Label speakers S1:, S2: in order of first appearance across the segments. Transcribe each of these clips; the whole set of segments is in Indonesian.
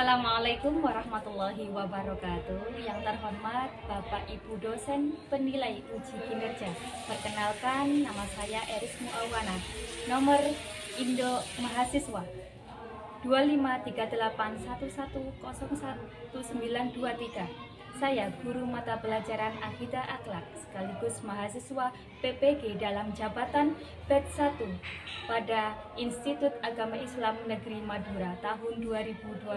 S1: Assalamualaikum warahmatullahi wabarakatuh. Yang terhormat Bapak Ibu dosen penilai uji kinerja. Perkenalkan, nama saya Eris Muawana. Nomor Indo Mahasiswa 253811011923. Saya guru mata pelajaran Akidah Akhlak sekaligus mahasiswa PPG dalam jabatan batch 1 pada Institut Agama Islam Negeri Madura tahun 2025.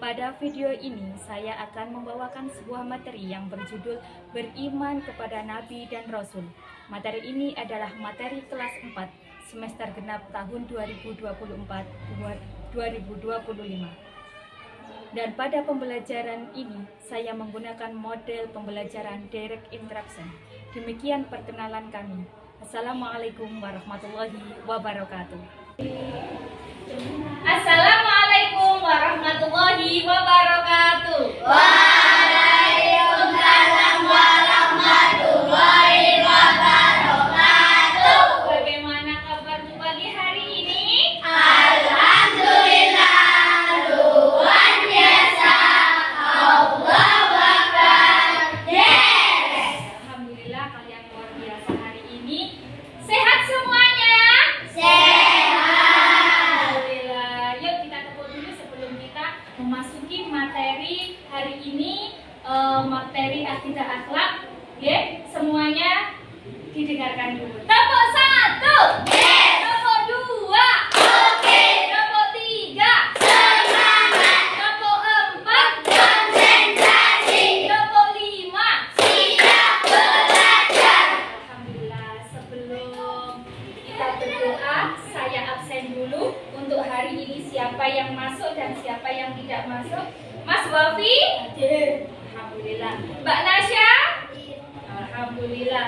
S1: Pada video ini saya akan membawakan sebuah materi yang berjudul Beriman kepada Nabi dan Rasul. Materi ini adalah materi kelas 4 semester genap tahun 2024-2025. Dan pada pembelajaran ini, saya menggunakan model pembelajaran direct interaction. Demikian perkenalan kami. Assalamualaikum warahmatullahi wabarakatuh. Assalamualaikum warahmatullahi wabarakatuh.
S2: Waalaikumsalam warahmatullahi wabarakatuh.
S1: Bagaimana kabarmu pagi hari ini?
S2: Alhamdulillah, luar biasa. Allahu Akbar. Yes.
S1: Alhamdulillah kalian luar biasa hari ini. Sehat semuanya?
S2: Sehat.
S1: Alhamdulillah. Yuk kita tepuk dulu sebelum kita memasuki materi hari ini, materi akidah akhlak. Ya, semuanya didengarkan dulu. Tepuk 1.
S2: Yes.
S1: Tepuk 2.
S2: Oke.
S1: Tepuk 3.
S2: Semangat.
S1: Tepuk 4.
S2: Konsentrasi.
S1: Tepuk 5.
S2: Siap belajar.
S1: Alhamdulillah, sebelum kita berdoa, saya absen dulu untuk hari ini. Siapa yang masuk dan siapa yang tidak masuk? Mas Wafi?
S2: Hadir.
S1: Alhamdulillah. Mbak Nasya? Alhamdulillah.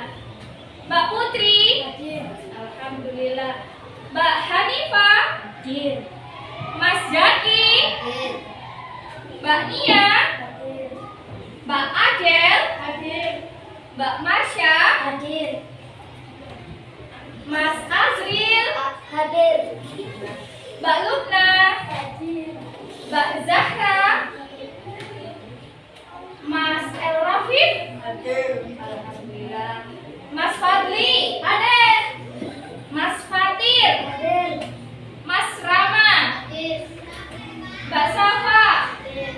S1: Mbak Putri?
S2: Hadir.
S1: Alhamdulillah. Mbak Hanifah?
S2: Hadir.
S1: Mas Zaki?
S2: Hadir.
S1: Mbak Nia?
S2: Hadir.
S1: Mbak Adel?
S2: Hadir.
S1: Mbak Marsha?
S2: Hadir.
S1: Mas Azril?
S2: Hadir.
S1: Mbak Lubna?
S2: Hadir.
S1: Mbak Zahra? Mas El Rafif?
S2: Hadir.
S1: Alhamdulillah. Mas Fadli? Hadir. Mas Fatir?
S2: Hadir.
S1: Mas Rama?
S2: Hadir.
S1: Mbak Safa?
S2: Hadir.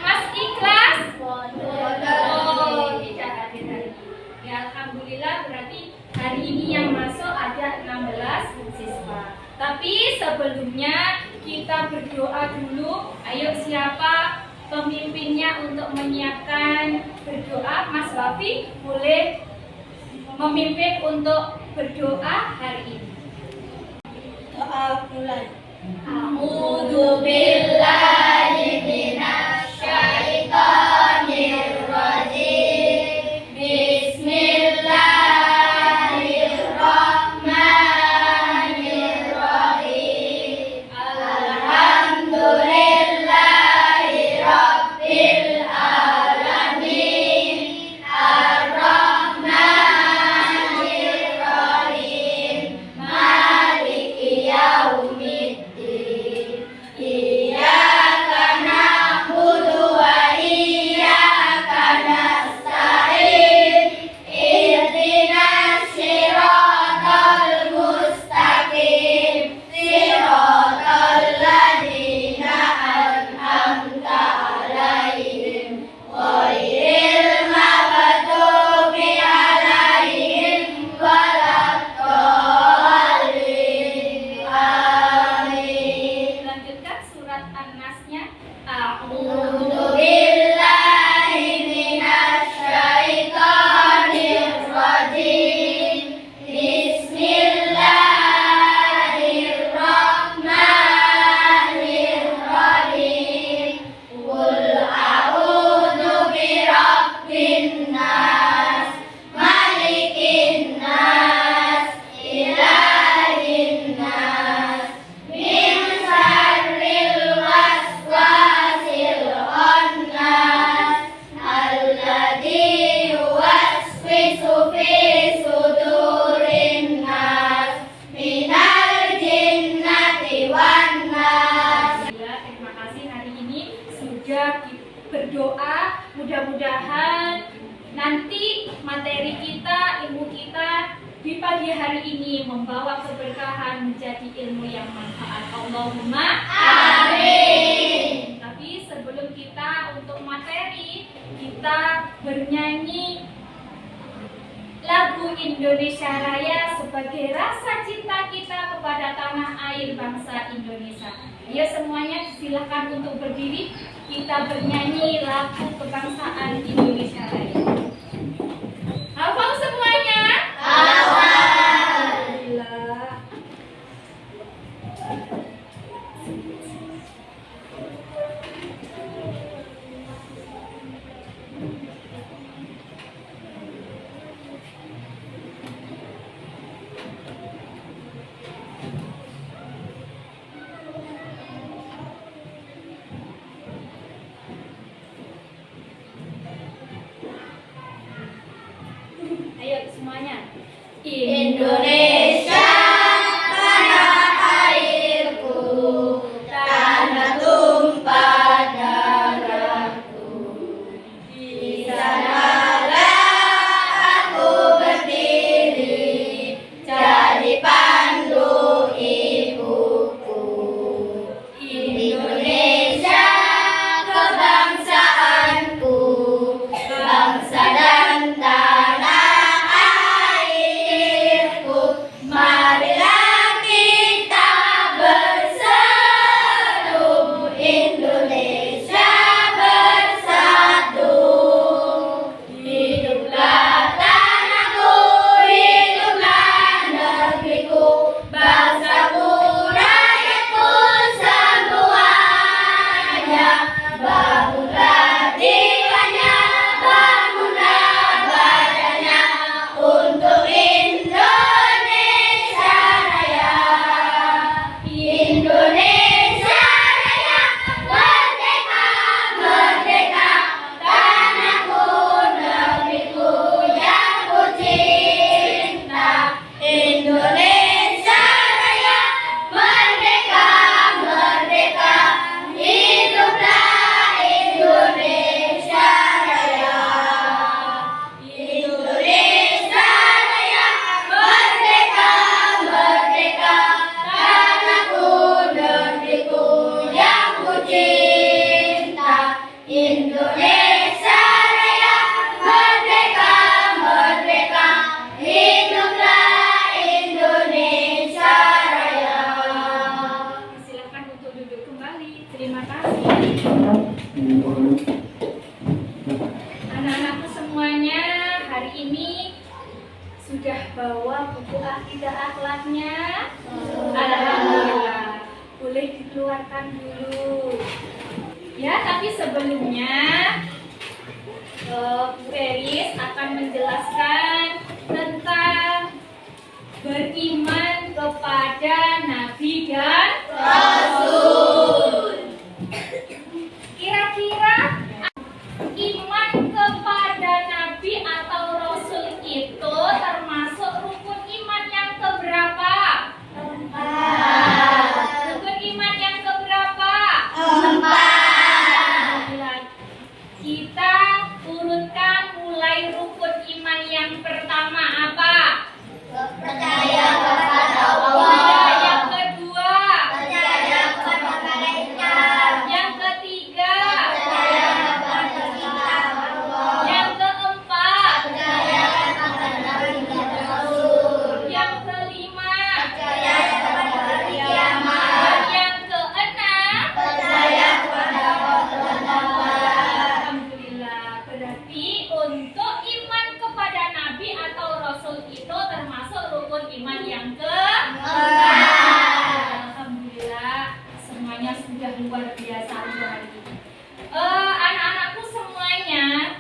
S1: Mas Ikhlas?
S2: Hadir.
S1: Oh, tidak hadir hari ini. Ya, alhamdulillah berarti hari ini yang masuk ada 16 siswa. Tapi sebelumnya kita berdoa dulu. Ayo, siapa pemimpinnya untuk menyiapkan berdoa? Mas Wafi boleh memimpin untuk berdoa hari ini.
S2: Doa mulai.
S1: A'udzu
S2: Billahi minasyaitonir rajim. Bismillahirrahmanirrahim. Alhamdulillahi rabbil alamin. Ar-Rahmanir-Rahim. Maliki yaumiddin.
S1: di pagi hari ini membawa keberkahan menjadi ilmu yang manfaat. Allahumma
S2: Amin.
S1: Tapi sebelum kita untuk materi, kita bernyanyi lagu Indonesia Raya sebagai rasa cinta kita kepada tanah air bangsa Indonesia. Ayo semuanya silakan untuk berdiri, kita bernyanyi lagu kebangsaan Indonesia Raya. Hafal semuanya? Alhamdulillah. Ayo semuanya.
S2: Indonesia, tanah airku, tanah tumpah darahku. Di sanalah aku berdiri, jadi pandu ibuku. Indonesia, kebangsaanku, bangsa dan tanah airku. Marilah kita bersatu, Indonesia bersatu. Hiduplah tanahku, hiduplah negeriku, bangsaku, rakyatku semuanya. Bangunlah jiwanya, bangunlah badannya untuk Indonesia Raya. Indonesia Raya, merdeka, merdeka, tanahku, negeriku yang ku cinta. Indonesia Raya, merdeka, merdeka, hiduplah Indonesia Raya. Indonesia Raya, merdeka, merdeka, tanahku, negeriku yang ku cinta. Indonesia Raya, merdeka, merdeka, hiduplah Indonesia Raya.
S1: Silakan untuk duduk kembali. Terima kasih. Anak-anakku semuanya, hari ini sudah bawa buku akidah akhlaknya? Alhamdulillah. Boleh dikeluarkan dulu. Ya, tapi sebelumnya Bu Eris akan menjelaskan tentang beriman kepada Nabi dan
S2: Rasul.
S1: Kira-kira iman kepada Nabi atau Rasul itu termasuk rukun iman yang keberapa? Rukun iman yang keberapa? Alhamdulillah. Kita urutkan mulai rukun iman yang pertama apa?
S2: Percaya kepada Allah.
S1: Yang kedua?
S2: Percaya kepada malaikat.
S1: Yang ketiga?
S2: Percaya kepada kitab Allah.
S1: Yang keempat?
S2: Percaya kepada Nabi dan Rasul.
S1: Yang kelima?
S2: Percaya kepada hari kiamat.
S1: Dan yang keenam?
S2: Percaya kepada Allah dan
S1: Alhamdulillah. Berarti untuk iman kepada Nabi atau Rasul itu termasuk rukun iman yang Alhamdulillah. Semuanya sudah luar biasa untuk hari ini. Anak-anakku semuanya,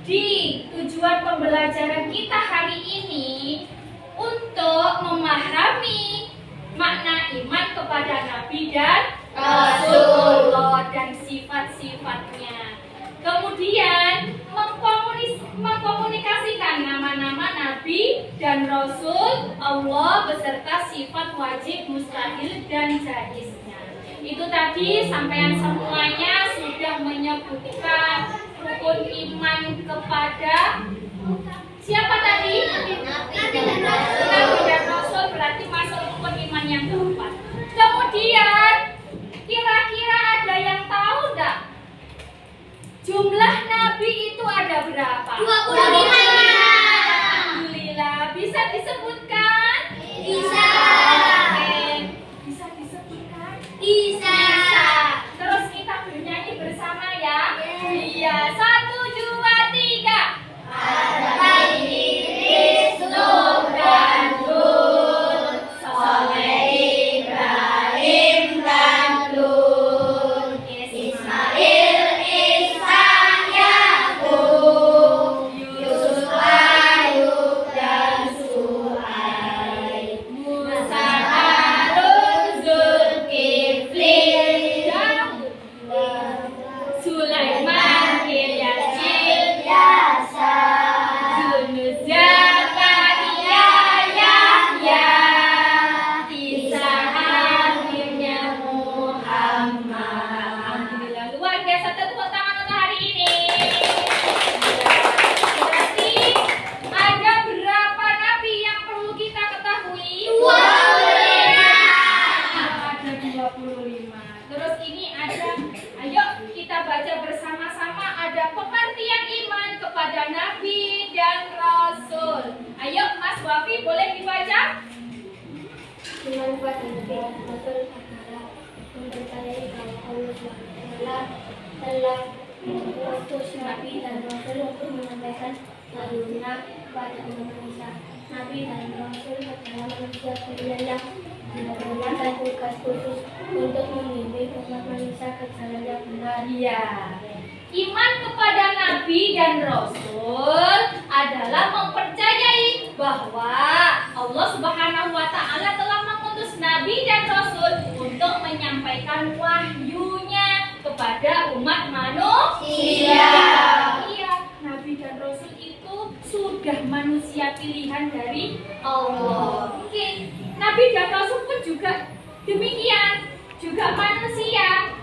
S1: di tujuan pembelajaran kita hari ini untuk memahami makna iman kepada Nabi dan Rasulullah dan sifat-sifatnya. Kemudian mengkomunikasikan nama-nama Nabi dan Rasul Allah beserta sifat wajib, mustahil, dan jaiznya. Itu tadi sampean semuanya sudah menyebutkan rukun iman kepada Siapa tadi?
S2: Nabi dan Rasul.
S1: Nabi dan Rasul berarti masuk rukun iman yang keempat. Kemudian kira-kira ada yang tahu enggak? Jumlah nabi itu ada berapa?
S2: 25.
S1: Alhamdulillah. Bisa disebutkan?
S2: Bisa.
S1: Oke. Bisa disebutkan?
S2: Bisa.
S1: Terus kita bernyanyi bersama ya.
S2: Yes.
S1: Iya. 1, 2, 3.
S2: Ada Idris, Nuh dan Hud, Saleh, Ibrahim dan Lut, Ismail, Ishak, Yakub, Yusuf, Ayub dan Shu'aib, Musa, Harun, Zulkifli,
S1: Sulaiman, Ilyas,
S2: Yasa,
S1: Yunus, Zakaria, Yahya,
S2: Isa, akhirnya Muhammad.
S1: Alhamdulillah, luar biasa. Tepuk tangan untuk hari ini. Berarti ada berapa nabi yang perlu kita ketahui?
S2: 25.
S1: Ada 25. Terus ini ada, ayo kita baca bersama-sama, ada pengertian iman kepada nabi dan rasul. Ayo Mas Wafi, boleh dibaca?
S2: Iman kepada Nabi dan Rasul adalah mempercayai bahwa Allah SWT telah mengutus Nabi dan Rasul untuk menyampaikan wahyunya kepada umat manusia. Nabi dan Rasul adalah manusia pilihan yang mendapatkan tugas khusus untuk membimbing umat manusia ke jalan yang benar.
S1: Iya. Iman kepada nabi dan rasul adalah mempercayai bahwa Allah Subhanahu wa taala telah mengutus nabi dan rasul untuk menyampaikan wahyunya kepada umat manusia. Iya, nabi dan rasul itu sudah manusia pilihan dari Allah. Mungkin nabi dan rasul pun juga demikian, juga manusia,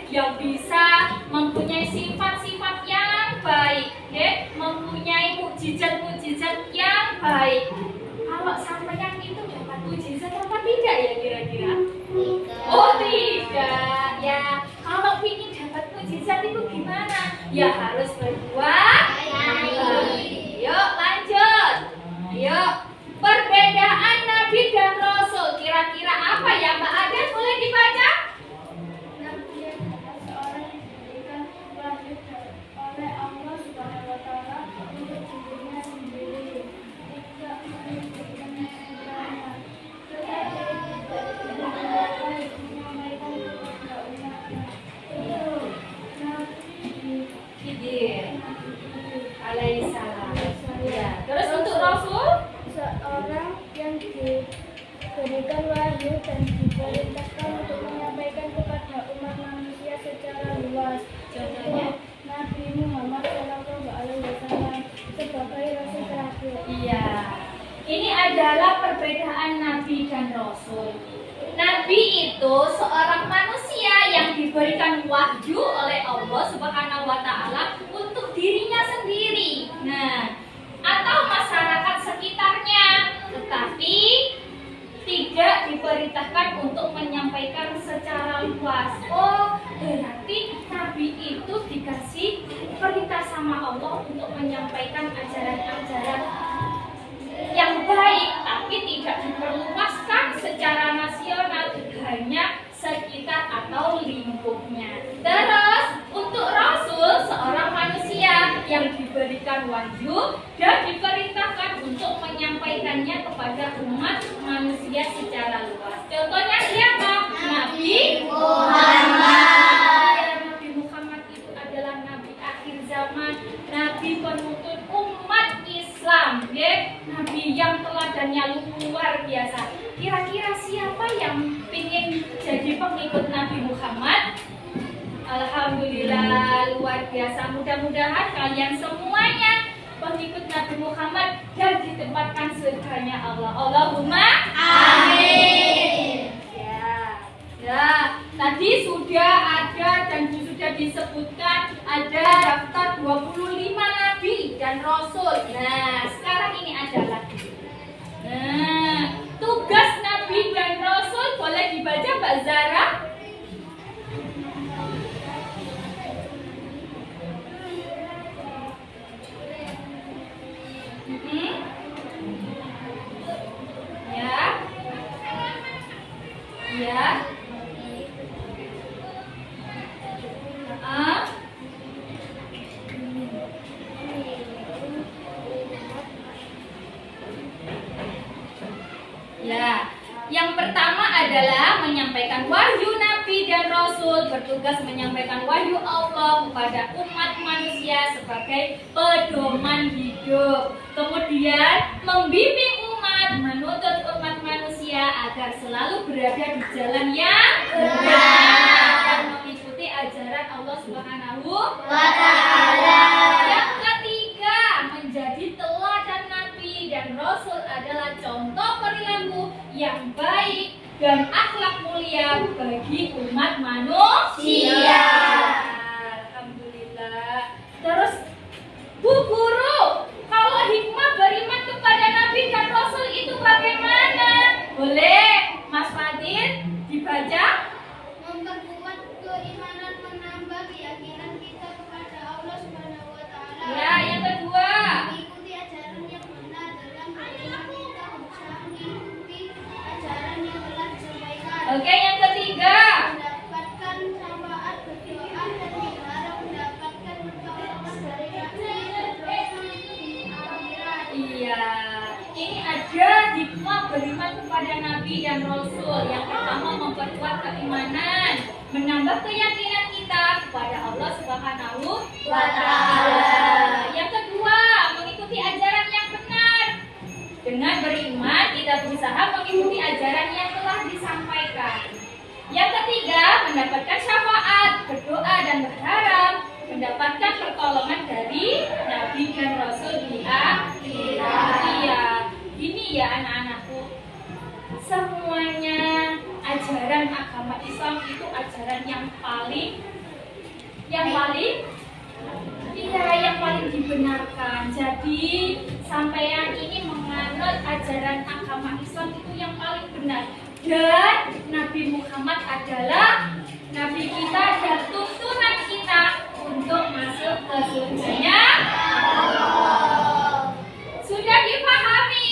S1: yang bisa mempunyai sifat-sifat yang baik, mempunyai mukjizat-mukjizat yang baik. Kalau sampeyan itu dapat mukjizat apa tidak ya kira-kira? Oh tidak, ya. Kalau ingin dapat mukjizat itu gimana? Ya harus berbuat baik. Yuk lanjut. Ayo, perbedaan nabi dan rasul kira-kira apa ya Mbak Ades? Boleh dibaca?
S2: Nabi adalah seorang yang diberikan wahyu oleh Allah Subhanahu wa taala untuk dirinya sendiri. Tidak menunjukkan sebenarnya. Tetapi menyampaikan kepada umatnya. Itu Nabi
S1: Khidir alaihissalam. Ya. Terus untuk rasul?
S2: seorang yang diberikan wahyu dan diperintahkan untuk menyampaikan kepada umat manusia secara luas.
S1: Contohnya?
S2: Nabi Muhammad SAW sebagai rasul terakhir.
S1: Iya. Ini adalah perbedaan nabi dan rasul. Nabi itu seorang manusia yang diberikan wahyu oleh Allah Subhanahu wa taala untuk dirinya sendiri. Nah, atau masyarakat sekitarnya, tetapi tidak diperintahkan untuk menyampaikan secara luas. Oh, berarti nabi itu dikasih perintah sama Allah untuk menyampaikan ajaran-ajaran yang baik, tapi tidak diperluaskan secara nasional, hanya sekitar atau lingkupnya. Terus untuk rasul, seorang manusia yang diberikan wahyu dan diperintahkan untuk menyampaikannya kepada umat manusia secara luas. Contohnya siapa? Nabi Muhammad. Nabi Muhammad itu adalah nabi akhir zaman, nabi penuntut umat Islam, nabi yang teladannya luar biasa. Kira-kira siapa yang ingin jadi pengikut Nabi Muhammad? Alhamdulillah, luar biasa. Mudah-mudahan kalian semuanya pengikut Nabi Muhammad dan ditempatkan surganya Allah. Allahumma amin. Ya, tadi sudah ada dan sudah disebutkan ada daftar 25 nabi dan dan Rasul. Nah, sekarang ini ada lagi. Nah, tugas Nabi dan Rasul boleh dibaca Mbak Zara? Ya. Ya. Ya, yang pertama adalah menyampaikan wahyu Nabi dan Rasul, bertugas menyampaikan wahyu Allah kepada umat manusia sebagai pedoman hidup. Kemudian membimbing umat, menuntut umat manusia agar selalu berada di jalan yang benar dan mengikuti ajaran Allah Subhanahu wa Ta'ala. Yang ketiga, menjadi teladan Nabi dan Rasul adalah contoh perilaku yang baik dan akhlak mulia bagi umat manusia. Alhamdulillah. Terus, Bu Guru, kalau hikmah beriman kepada Nabi dan Rasul itu bagaimana? Boleh, Mas Fadil dibaca?
S2: Memperkuat keimanan, menambah keyakinan kita kepada Allah Subhanahu wa Ta'ala.
S1: Ya, yang kedua.
S2: Mengikuti ajaran yang benar dalam beriman, kita berusaha mengikuti ajaran yang telah disampaikan.
S1: Oke, yang ketiga.
S2: Mendapatkan syafaat, berdoa dan berharap mendapatkan pertolongan dari Nabi dan Rasul di akhirat.
S1: Iya, ini ada hikmah beriman kepada Nabi dan Rasul. Yang pertama, memperkuat keimanan, menambah keyakinan kita kepada Allah Subhanahu wa Ta'ala. Yang kedua, mengikuti ajaran yang benar. Dengan beriman, kita berusaha mengikuti ajaran yang telah disampaikan. Yang ketiga, mendapatkan syafaat, berdoa dan berharap mendapatkan pertolongan dari Nabi dan Rasul di akhirat. Iya, ini ya anak-anakku, semuanya ajaran agama Islam itu ajaran yang paling dibenarkan. Jadi sampean ini menganut ajaran agama Islam itu yang paling benar. Dan Nabi Muhammad adalah Nabi kita dan tuntunan kita untuk masuk ke surganya Allah. Sudah dipahami?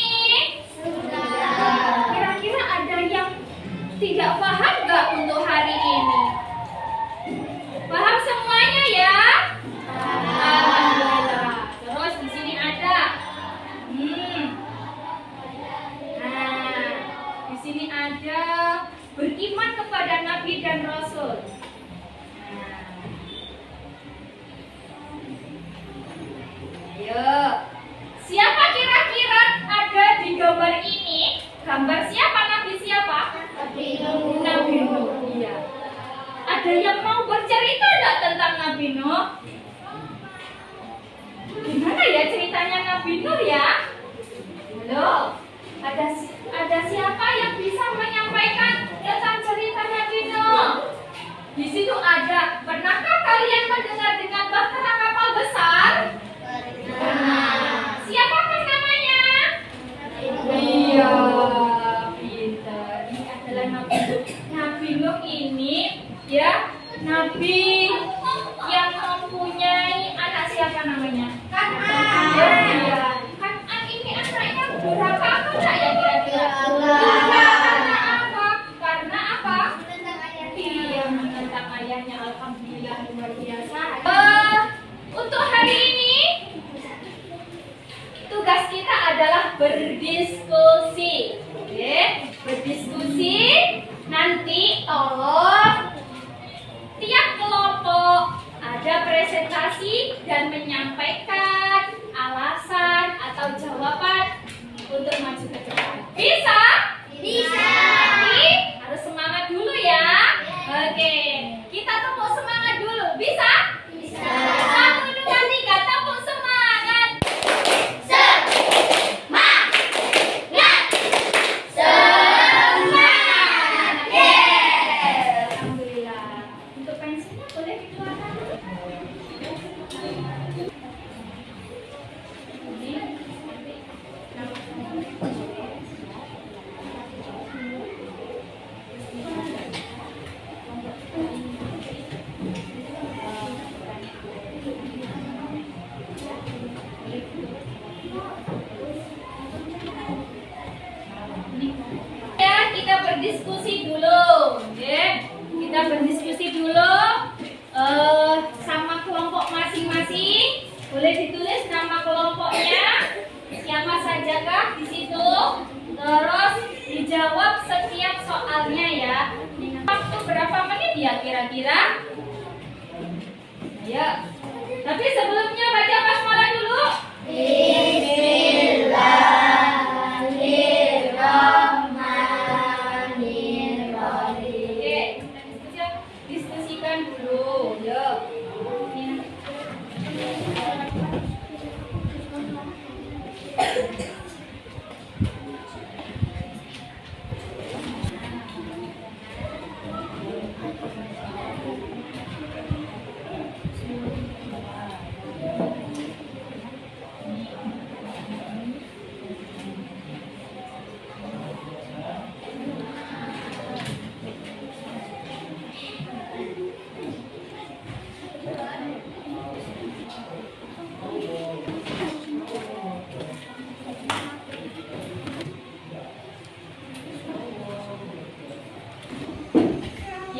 S1: Sudah. Kira-kira ada yang tidak paham nggak untuk hari ini? Paham semuanya ya? Alhamdulillah. Terus di sini ada. Nah, di sini ada beriman kepada Nabi dan Rasul. Ayo, siapa kira-kira ada di gambar ini? Gambar siapa? Nabi siapa? Nabi Nuh. Iya. Ada yang mau bercerita enggak tentang Nabi Nuh? Gimana ya ceritanya Nabi Nuh ya? Halo, ada siapa yang bisa menyampaikan tentang cerita Nabi Nuh? Di situ ada. Pernahkah kalian mendengar dengan bahtera kapal besar? Siapakah namanya? Iya, pintar. Ini adalah Nabi Nuh. Nabi Nuh ini ya Nabi yang mempunyai anak siapa namanya? Kanan. Iya. Kanan ini anaknya berapa anak ya kira-kira? Karena apa? Karena apa? Iya, menentang ayahnya. Alhamdulillah luar biasa. Untuk hari ini tugas kita adalah berdiskusi. Oke, berdiskusi. Nanti tolong tiap kelompok ada presentasi dan menyampaikan alasan atau jawaban untuk maju ke depan. Bisa? kita berdiskusi dulu sama kelompok masing-masing. Boleh ditulis nama kelompoknya, siapa sajakah di situ. Terus dijawab setiap soalnya ya. Waktu berapa menit ya kira-kira? Ya. Tapi sebelumnya baca basmalah dulu.
S2: Bismillahirrahmanirrahim.
S1: Oke, kita diskusikan dulu. Yuk.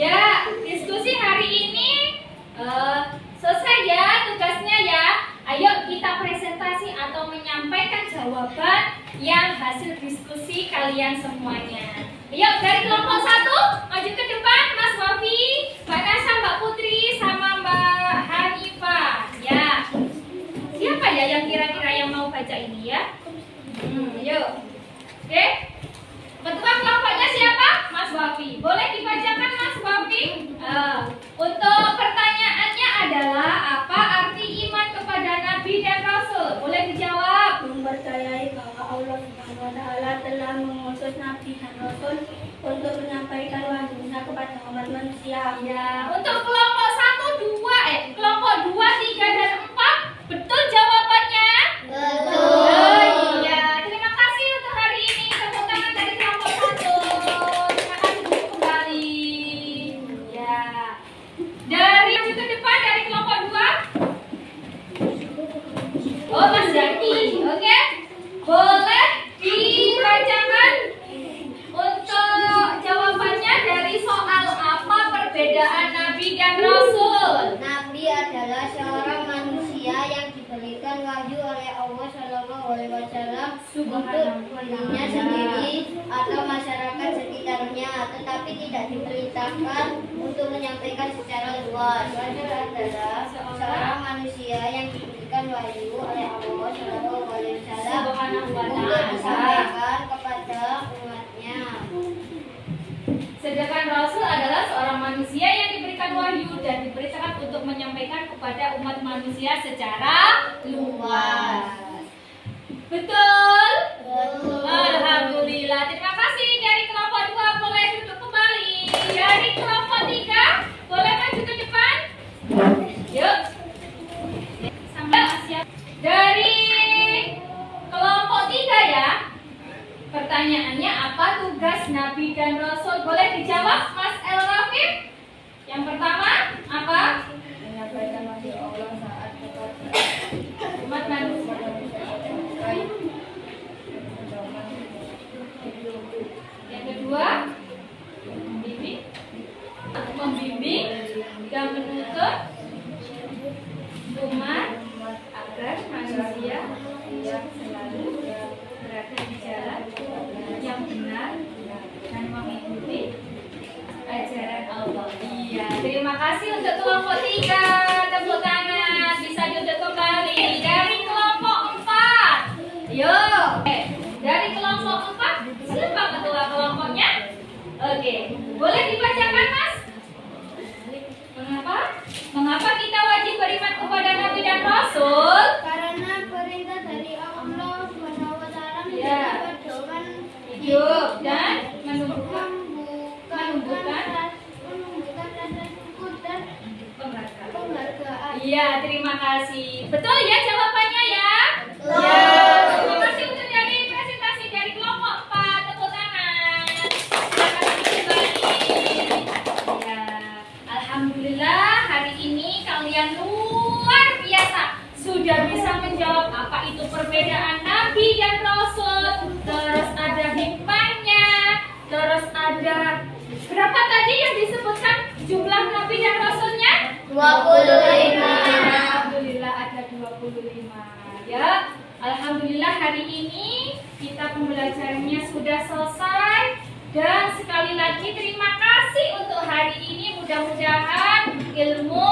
S1: Ya, diskusi hari ini selesai ya tugasnya ya. Ayo kita presentasi atau menyampaikan jawaban yang hasil diskusi kalian semuanya. Ayo dari kelompok 1 maju ke depan, Mas Wafi, Mbak Nasa, Mbak Putri, sama Mbak Hanifah. Ya, siapa ya yang kira-kira yang mau baca ini ya? Yuk, oke. Ketua kelompoknya siapa? Mas Wafi. Boleh dibacakan Mas Wafi? Untuk pertanyaannya adalah apa arti iman kepada Nabi dan Rasul? Boleh dijawab.
S2: Mempercayai bahwa Allah Subhanahu wa Ta'ala telah mengutus Nabi dan Rasul untuk menyampaikan wahyu-Nya kepada umat manusia.
S1: Ya, untuk kelompok 1, 2, kelompok 2, 3 dan 4, betul jawabannya?
S2: Betul.
S1: Oh, iya. Terima kasih untuk hari ini. Tepuk tangan dari kelompok 1. Terima kasih dulu kembali. Ya. Dari maju ke depan dari kelompok 2. Oh, Mas Zaki. Oke. Boleh dibacakan untuk jawabannya dari soal apa perbedaan Nabi dan Rasul?
S2: Nabi adalah seorang manusia yang diberikan wahyu oleh Allah Shallallahu Alaihi Wasallam untuk dirinya sendiri atau masyarakat sekitarnya, tetapi tidak diperintahkan untuk menyampaikan secara luas. Rasul adalah seorang manusia yang diberikan wahyu oleh Allah Shallallahu Alaihi Wasallam
S1: Subhanahu wa
S2: untuk
S1: ta'ala.
S2: disampaikan kepada umatnya.
S1: Sedangkan Rasul adalah seorang manusia yang diberikan wahyu dan diperintahkan untuk menyampaikan kepada umat manusia secara luas. Betul?
S2: Betul.
S1: Alhamdulillah. Terima kasih dari kelompok 2. Boleh duduk kembali. Dari kelompok 3, boleh maju ke depan. Yuk. Sampai siap. Dari kelompok 3 ya. Pertanyaannya apa tugas Nabi dan Rasul? Boleh dijawab Mas El Rafif? Yang pertama apa?
S2: Menyampaikan wahyu Allah saat kepada
S1: Umat manusia. Yang kedua, membimbing dan menuntut umat agar manusia selalu berada di jalan yang benar dan mengikuti ajaran Allah. Iya, terima kasih untuk kelompok 3. Tepuk tangan, bisa duduk kembali. Dari kelompok 4, yuk. Dari kelompok 4, siapa ketua kelompoknya? Oke, boleh dibacakan Mas? Mengapa? Mengapa kita wajib beriman kepada Nabi dan Rasul?
S2: karena perintah dari Allah Subhanahu wa Ta'ala
S1: Ya.
S2: menjadi pedoman
S1: Hidup dan menumbuhkan
S2: menumbuhkan rasa syukur dan penghargaan.
S1: Iya, terima kasih. Betul ya jawabannya ya?
S2: Betul.
S1: Ya. Terima kasih untuk dari presentasi dari kelompok 4. Tepuk tangan. Terima kasih kembali. Ya. Alhamdulillah hari ini kalian luar biasa. Sudah bisa menjawab apa itu perbedaan Nabi dan Rasul. Terus ada hikmahnya. Terus ada berapa tadi yang disebutkan?
S2: 25.
S1: Alhamdulillah ada 25 ya. Alhamdulillah hari ini kita pembelajarannya sudah selesai. Dan sekali lagi terima kasih untuk hari ini. Mudah-mudahan ilmu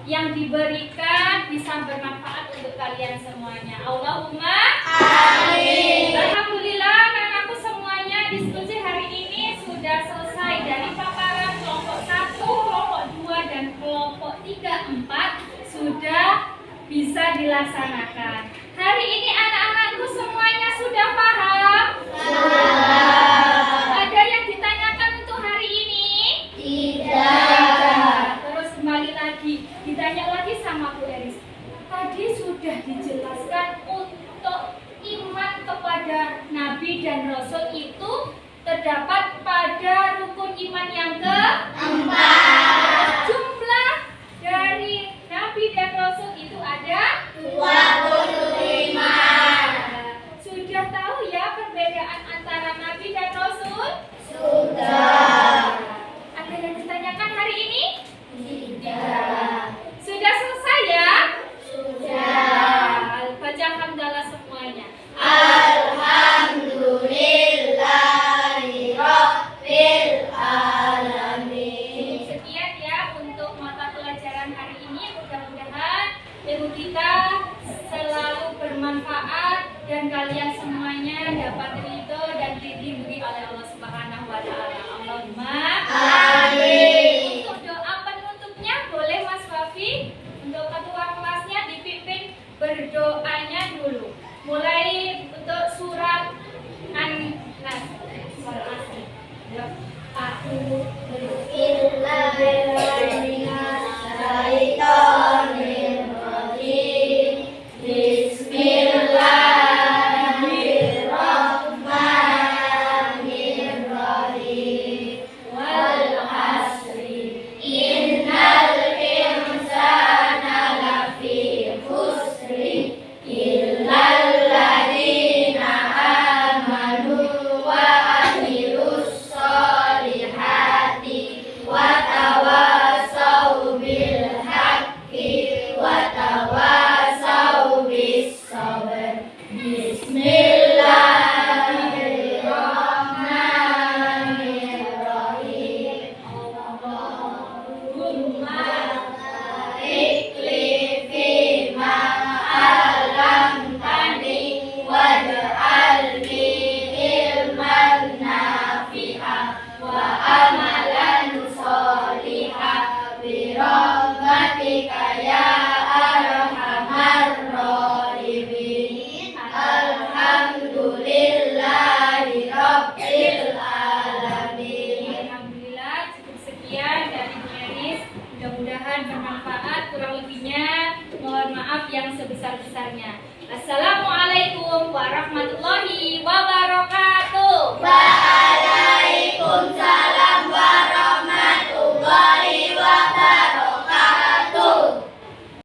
S1: yang diberikan bisa bermanfaat untuk kalian semuanya. Allahumma amin. Alhamdulillah anak-anakku semuanya, diskusi hari ini sudah selesai dari paparan kelompok 1, kelompok 2 dan kelompok 3, 4 sudah bisa dilaksanakan. Hari ini anak-anakku semuanya sudah paham? Ada yang ditanyakan untuk hari ini? Tidak. Terus kembali lagi, ditanya lagi sama Bu Eris. Tadi sudah dijelaskan untuk iman kepada Nabi dan Rasul itu terdapat pada rukun iman yang keempat. Jumlah dari Nabi dan Rasul itu ada 25. Sudah tahu ya perbedaan antara Nabi dan Rasul? Sudah. Ada yang ditanyakan hari ini? Tidak. Sudah selesai ya? Sudah. Baca hamdalah semuanya. Alhamdulillahirobbilalamin. Sekian ya untuk mata pelajaran hari ini. Mudah-mudahan ilmu kita selalu bermanfaat dan kalian semuanya dapat ridho dan dilindungi oleh Allah Subhanahu wa taala. Allahumma amin. Untuk doa penutupnya boleh Mas Wafi, untuk ketua kelasnya dipimpin berdoanya dulu. Mulai untuk surat An-Nas. Surat Asri. Aku Alhamdulillah cukup sekian dari Bu Eris. Mudah-mudahan bermanfaat. Kurang lebihnya mohon maaf yang sebesar-besarnya. Assalamualaikum warahmatullahi wabarakatuh.